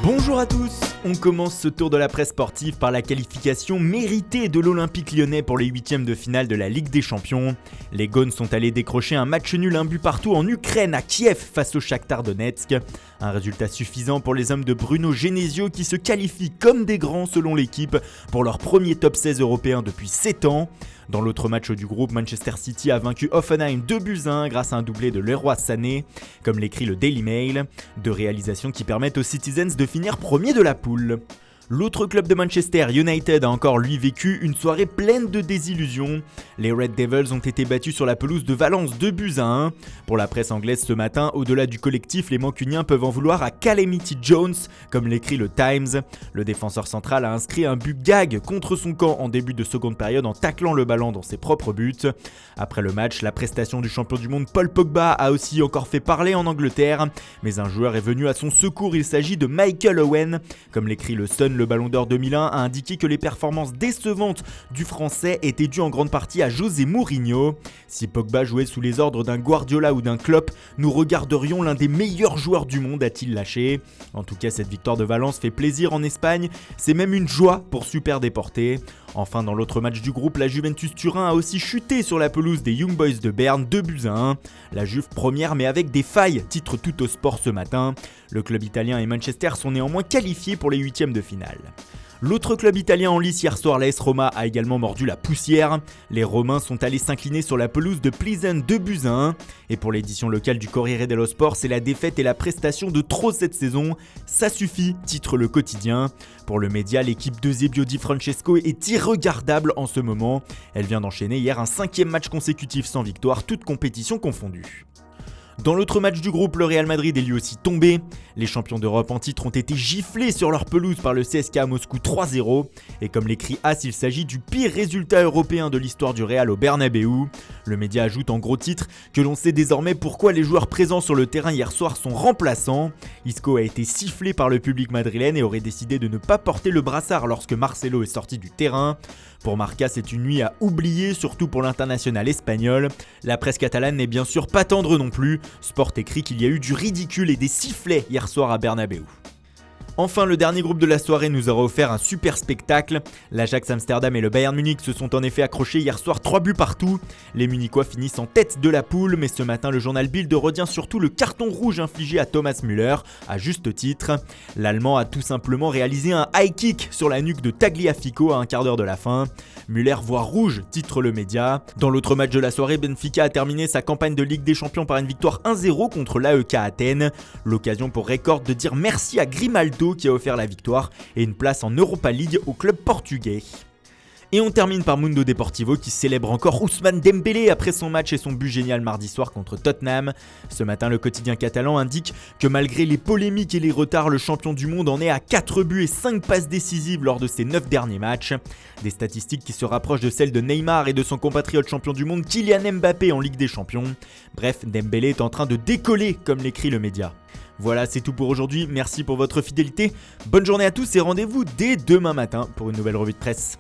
Bonjour à tous, on commence ce tour de la presse sportive par la qualification méritée de l'Olympique Lyonnais pour les huitièmes de finale de la Ligue des Champions. Les Gones sont allés décrocher un match nul 1 but partout en Ukraine à Kiev face au Shakhtar Donetsk. Un résultat suffisant pour les hommes de Bruno Genesio qui se qualifient comme des grands selon l'équipe pour leur premier top 16 européen depuis 7 ans. Dans l'autre match du groupe, Manchester City a vaincu Hoffenheim 2-1 grâce à un doublé de Leroy Sané, comme l'écrit le Daily Mail, deux réalisations qui permettent aux Citizens de finir premier de la poule. L'autre club de Manchester, United, a encore lui vécu une soirée pleine de désillusions. Les Red Devils ont été battus sur la pelouse de Valence 2-1. Pour la presse anglaise ce matin, au-delà du collectif, les Mancuniens peuvent en vouloir à Calamity Jones, comme l'écrit le Times. Le défenseur central a inscrit un but gag contre son camp en début de seconde période en taclant le ballon dans ses propres buts. Après le match, la prestation du champion du monde Paul Pogba a aussi encore fait parler en Angleterre, mais un joueur est venu à son secours, il s'agit de Michael Owen. Comme l'écrit le Sun, le Ballon d'Or 2001 a indiqué que les performances décevantes du Français étaient dues en grande partie à José Mourinho. Si Pogba jouait sous les ordres d'un Guardiola ou d'un Klopp, nous regarderions l'un des meilleurs joueurs du monde, a-t-il lâché. En tout cas, cette victoire de Valence fait plaisir en Espagne, c'est même une joie pour Super Déporté. Enfin, dans l'autre match du groupe, la Juventus Turin a aussi chuté sur la pelouse des Young Boys de Berne 2-1. La Juve première mais avec des failles, titre Tuttosport ce matin. Le club italien et Manchester sont néanmoins qualifiés pour les huitièmes de finale. L'autre club italien en lice hier soir, l'AS Roma, a également mordu la poussière. Les Romains sont allés s'incliner sur la pelouse de Plizen 2-1. Et pour l'édition locale du Corriere dello Sport, c'est la défaite et la prestation de trop cette saison. Ça suffit, titre le quotidien. Pour le média, l'équipe de Zebio Di Francesco est irregardable en ce moment. Elle vient d'enchaîner hier un 5e match consécutif sans victoire, toutes compétitions confondues. Dans l'autre match du groupe, le Real Madrid est lui aussi tombé. Les champions d'Europe en titre ont été giflés sur leur pelouse par le CSKA Moscou 3-0. Et comme l'écrit As, il s'agit du pire résultat européen de l'histoire du Real au Bernabéu. Le média ajoute en gros titre que l'on sait désormais pourquoi les joueurs présents sur le terrain hier soir sont remplaçants. Isco a été sifflé par le public madrilène et aurait décidé de ne pas porter le brassard lorsque Marcelo est sorti du terrain. Pour Marca, c'est une nuit à oublier, surtout pour l'international espagnol. La presse catalane n'est bien sûr pas tendre non plus. Sport écrit qu'il y a eu du ridicule et des sifflets hier soir à Bernabéu. Enfin, le dernier groupe de la soirée nous aura offert un super spectacle. L'Ajax Amsterdam et le Bayern Munich se sont en effet accrochés hier soir 3 buts partout. Les Munichois finissent en tête de la poule, mais ce matin le journal Bild retient surtout le carton rouge infligé à Thomas Müller, à juste titre. L'Allemand a tout simplement réalisé un high kick sur la nuque de Tagliafico à un quart d'heure de la fin. Müller voit rouge, titre le média. Dans l'autre match de la soirée, Benfica a terminé sa campagne de Ligue des Champions par une victoire 1-0 contre l'AEK Athènes. L'occasion pour Record de dire merci à Grimaldo qui a offert la victoire et une place en Europa League au club portugais. Et on termine par Mundo Deportivo qui célèbre encore Ousmane Dembélé après son match et son but génial mardi soir contre Tottenham. Ce matin, le quotidien catalan indique que malgré les polémiques et les retards, le champion du monde en est à 4 buts et 5 passes décisives lors de ses 9 derniers matchs. Des statistiques qui se rapprochent de celles de Neymar et de son compatriote champion du monde Kylian Mbappé en Ligue des Champions. Bref, Dembélé est en train de décoller comme l'écrit le média. Voilà, c'est tout pour aujourd'hui, merci pour votre fidélité, bonne journée à tous et rendez-vous dès demain matin pour une nouvelle revue de presse.